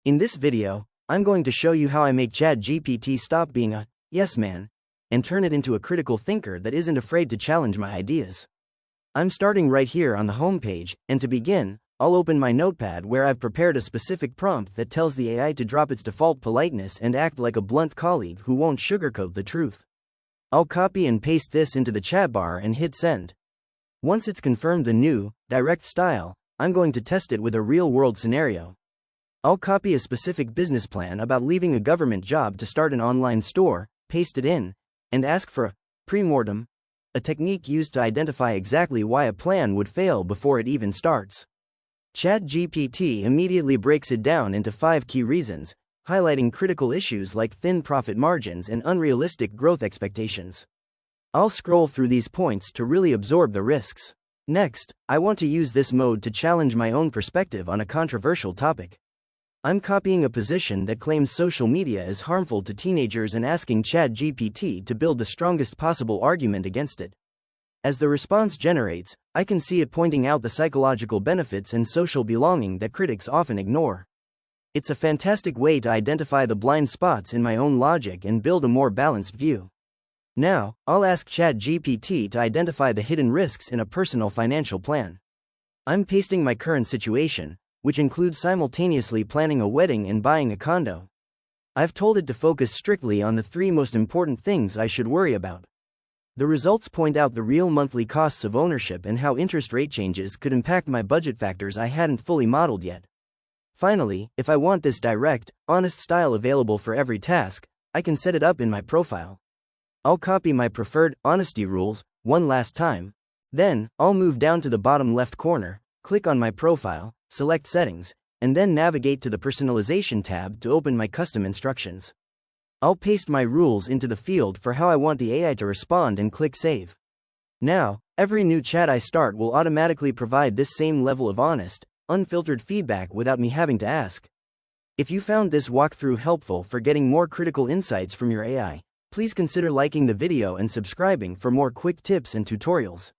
In this video, I'm going to show you how I make ChatGPT stop being a yes man and turn it into a critical thinker that isn't afraid to challenge my ideas. I'm starting right here on the home page, and to begin, I'll open my notepad where I've prepared a specific prompt that tells the AI to drop its default politeness and act like a blunt colleague who won't sugarcoat the truth. I'll copy and paste this into the chat bar and hit send. Once it's confirmed the new, direct style, I'm going to test it with a real-world scenario. I'll copy a specific business plan about leaving a government job to start an online store, paste it in, and ask for a pre-mortem, a technique used to identify exactly why a plan would fail before it even starts. ChatGPT immediately breaks it down into 5 key reasons, highlighting critical issues like thin profit margins and unrealistic growth expectations. I'll scroll through these points to really absorb the risks. Next, I want to use this mode to challenge my own perspective on a controversial topic. I'm copying a position that claims social media is harmful to teenagers and asking ChatGPT to build the strongest possible argument against it. As the response generates, I can see it pointing out the psychological benefits and social belonging that critics often ignore. It's a fantastic way to identify the blind spots in my own logic and build a more balanced view. Now, I'll ask ChatGPT to identify the hidden risks in a personal financial plan. I'm pasting my current situation, which includes simultaneously planning a wedding and buying a condo. I've told it to focus strictly on the 3 most important things I should worry about. The results point out the real monthly costs of ownership and how interest rate changes could impact my budget factors I hadn't fully modeled yet. Finally, if I want this direct, honest style available for every task, I can set it up in my profile. I'll copy my preferred honesty rules one last time. Then, I'll move down to the bottom left corner, click on my profile, select Settings, and then navigate to the Personalization tab to open my custom instructions. I'll paste my rules into the field for how I want the AI to respond and click Save. Now, every new chat I start will automatically provide this same level of honest, unfiltered feedback without me having to ask. If you found this walkthrough helpful for getting more critical insights from your AI, please consider liking the video and subscribing for more quick tips and tutorials.